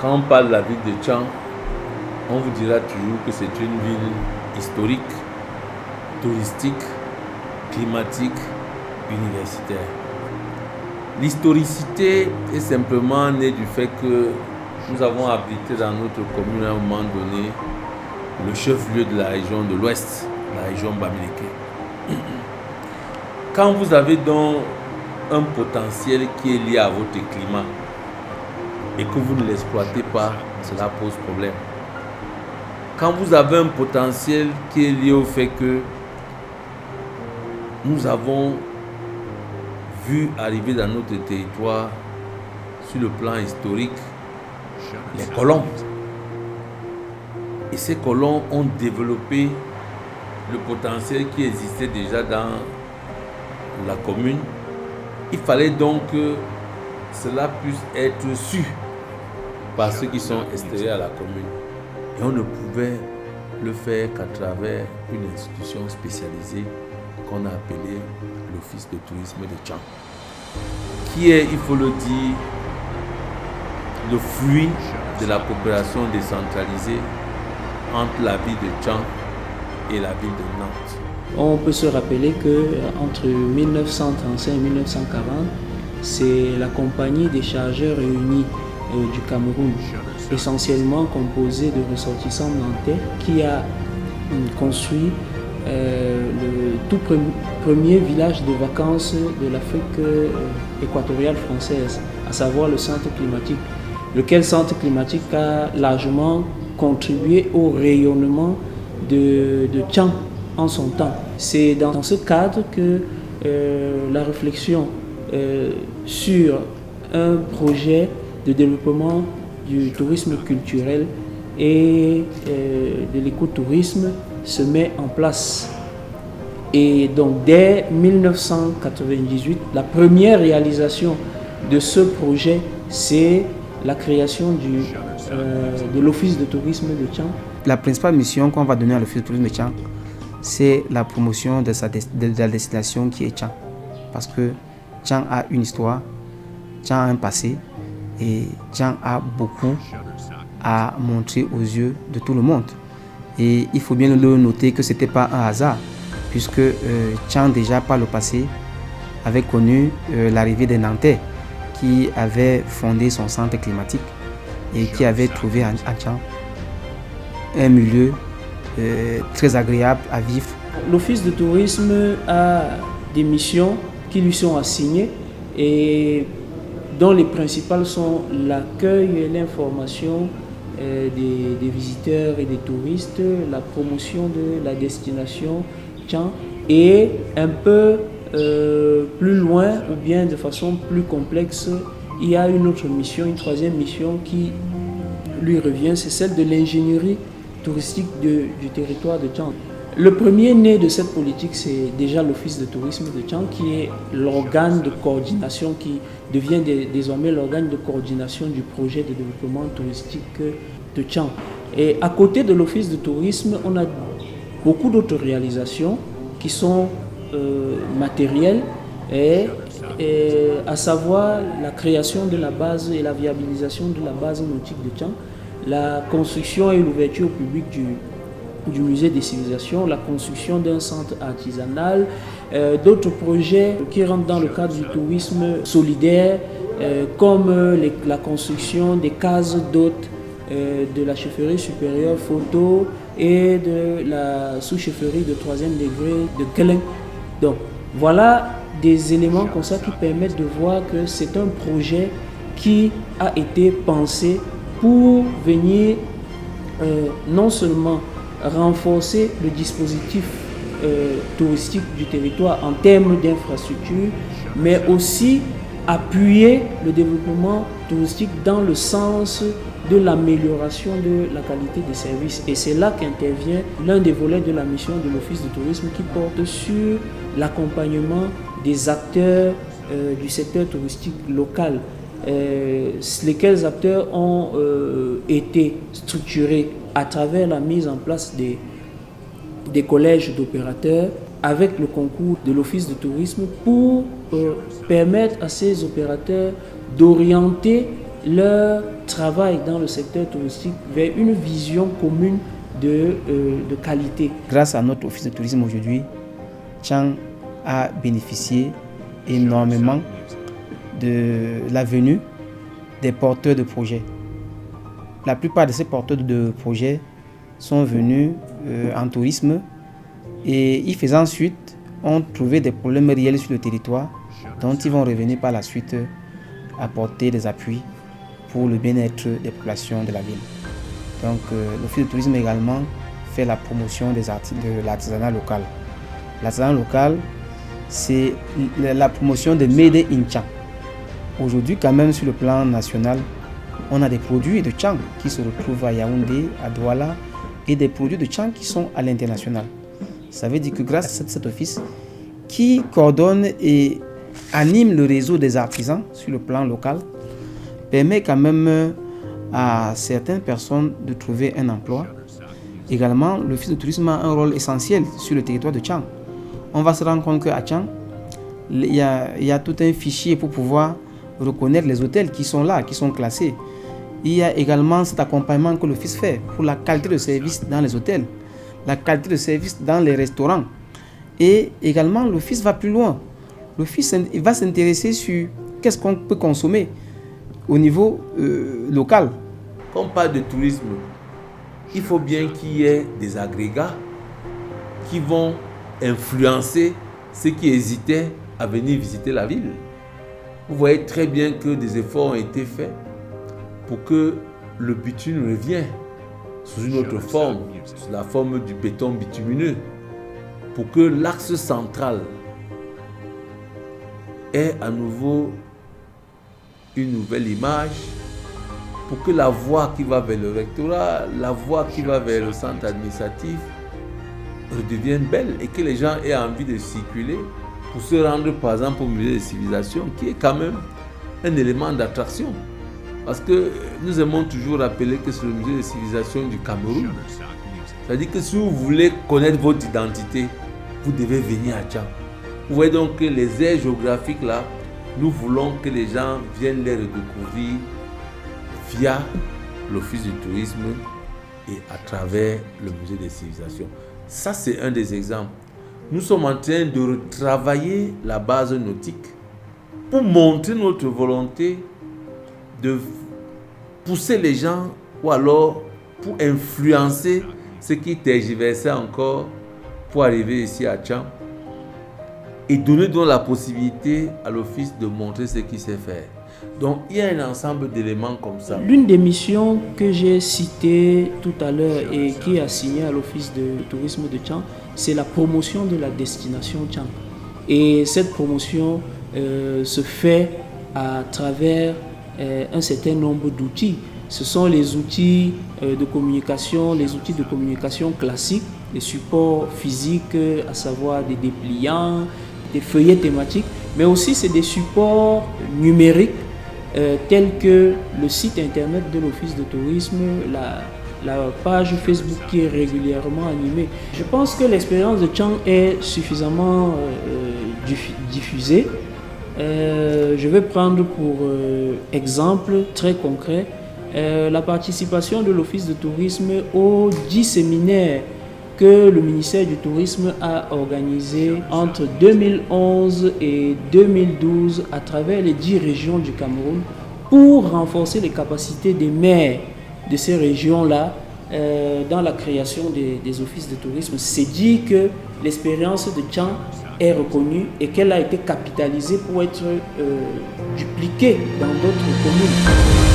Quand on parle de la ville de Tchang, on vous dira toujours que c'est une ville historique, touristique, climatique, universitaire. L'historicité est simplement née du fait que nous avons abrité dans notre commune à un moment donné le chef-lieu de la région de l'Ouest, la région Bamileke. Quand vous avez donc un potentiel qui est lié à votre climat et que vous ne l'exploitez pas, cela pose problème. Quand vous avez un potentiel qui est lié au fait que nous avons vu arriver dans notre territoire, sur le plan historique, les colons. Et ces colons ont développé le potentiel qui existait déjà dans la commune. Il fallait donc que cela puisse être su par ceux qui sont extérieurs à la commune. Et on ne pouvait le faire qu'à travers une institution spécialisée qu'on a appelée l'Office de tourisme de Tchang, qui est, il faut le dire, le fruit de la coopération décentralisée entre la ville de Tchang et la ville de Nantes. On peut se rappeler qu'entre 1935 et 1940, c'est la compagnie des chargeurs réunis du Cameroun, essentiellement composée de ressortissants nantais, qui a construit le tout premier village de vacances de l'Afrique équatoriale française, à savoir le centre climatique, lequel centre climatique a largement contribué au rayonnement de Tchang en son temps. C'est dans ce cadre que la réflexion sur un projet de développement du tourisme culturel et de l'écotourisme se met en place. Et donc dès 1998, la première réalisation de ce projet, c'est la création de l'Office de tourisme de Tchang. La principale mission qu'on va donner à l'Office de tourisme de Tchang, c'est la promotion de la destination qui est Tchang. Parce que Tchang a une histoire, Tchang a un passé et Tchang a beaucoup à montrer aux yeux de tout le monde. Et il faut bien le noter que ce n'était pas un hasard, puisque Tchang déjà par le passé avait connu l'arrivée des Nantais qui avaient fondé son centre climatique et qui avaient trouvé à Tchang un milieu très agréable à vivre. L'Office de tourisme a des missions qui lui sont assignées et dont les principales sont l'accueil et l'information des visiteurs et des touristes, la promotion de la destination Tchang et un peu plus loin ou bien de façon plus complexe, il y a une autre mission, une troisième mission qui lui revient, c'est celle de l'ingénierie touristique du territoire de Tchang. Le premier né de cette politique, c'est déjà l'Office de tourisme de Tchang, qui est l'organe de coordination, qui devient désormais l'organe de coordination du projet de développement touristique de Tchang. Et à côté de l'Office de tourisme, on a beaucoup d'autres réalisations qui sont matérielles, à savoir la création de la base et la viabilisation de la base nautique de Tchang, la construction et l'ouverture au public du musée des civilisations, la construction d'un centre artisanal, d'autres projets qui rentrent dans le cadre du tourisme solidaire, comme la construction des cases d'hôtes de la chefferie supérieure photo et de la sous-chefferie de 3e degré de Keleng. Donc voilà des éléments comme ça qui permettent de voir que c'est un projet qui a été pensé pour venir non seulement renforcer le dispositif touristique du territoire en termes d'infrastructures, mais aussi appuyer le développement touristique dans le sens de l'amélioration de la qualité des services. Et c'est là qu'intervient l'un des volets de la mission de l'Office de tourisme qui porte sur l'accompagnement des acteurs du secteur touristique local. Lesquels acteurs ont été structurés à travers la mise en place des collèges d'opérateurs avec le concours de l'Office de tourisme pour permettre à ces opérateurs d'orienter leur travail dans le secteur touristique vers une vision commune de qualité. Grâce à notre office de tourisme aujourd'hui, Tchang a bénéficié énormément de la venue des porteurs de projets. La plupart de ces porteurs de projets sont venus en tourisme et y faisant suite, ont trouvé des problèmes réels sur le territoire dont ils vont revenir par la suite apporter des appuis pour le bien-être des populations de la ville. Donc l'office de tourisme également fait la promotion de l'artisanat local. L'artisanat local, c'est la promotion de Made in Tchang. Aujourd'hui, quand même, sur le plan national, on a des produits de Tchang qui se retrouvent à Yaoundé, à Douala, et des produits de Tchang qui sont à l'international. Ça veut dire que grâce à cet office qui coordonne et anime le réseau des artisans sur le plan local, permet quand même à certaines personnes de trouver un emploi. Également, l'office de tourisme a un rôle essentiel sur le territoire de Tchang. On va se rendre compte qu'à Tchang, il y a tout un fichier pour pouvoir reconnaître les hôtels qui sont là, qui sont classés. Il y a également cet accompagnement que l'office fait pour la qualité de service dans les hôtels, la qualité de service dans les restaurants. Et également, l'office va plus loin. L'office va s'intéresser sur qu'est-ce qu'on peut consommer au niveau local. Quand on parle de tourisme, il faut bien qu'il y ait des agrégats qui vont influencer ceux qui hésitaient à venir visiter la ville. Vous voyez très bien que des efforts ont été faits pour que le bitume revienne sous une autre forme, sous la forme du béton bitumineux, pour que l'axe central ait à nouveau une nouvelle image, pour que la voie qui va vers le rectorat, la voie qui va vers le centre administratif redevienne belle et que les gens aient envie de circuler pour se rendre par exemple au musée des civilisations, qui est quand même un élément d'attraction. Parce que nous aimons toujours rappeler que c'est le musée des civilisations du Cameroun. C'est-à-dire que si vous voulez connaître votre identité, vous devez venir à Tchang. Vous voyez donc que les aires géographiques là, nous voulons que les gens viennent les redécouvrir via l'office du tourisme et à travers le musée des civilisations. Ça, c'est un des exemples. Nous sommes en train de retravailler la base nautique pour montrer notre volonté de pousser les gens ou alors pour influencer ceux qui tergiversaient encore pour arriver ici à Tchang et donner donc la possibilité à l'office de montrer ce qu'il sait faire. Donc il y a un ensemble d'éléments comme ça. L'une des missions que j'ai citées tout à l'heure et qui est assignée à l'office de tourisme de Tchang, c'est la promotion de la destination Tchang. Et cette promotion se fait à travers un certain nombre d'outils. Ce sont les outils de communication, les outils de communication classiques, les supports physiques, à savoir des dépliants, des feuillets thématiques, mais aussi c'est des supports numériques tels que le site internet de l'office de tourisme, la page Facebook qui est régulièrement animée. Je pense que l'expérience de Tchang est suffisamment diffusée. Je vais prendre pour exemple très concret la participation de l'office de tourisme aux 10 séminaires que le ministère du Tourisme a organisé entre 2011 et 2012 à travers les 10 régions du Cameroun pour renforcer les capacités des maires de ces régions-là dans la création des offices de tourisme. C'est dit que l'expérience de Tchang est reconnue et qu'elle a été capitalisée pour être dupliquée dans d'autres communes.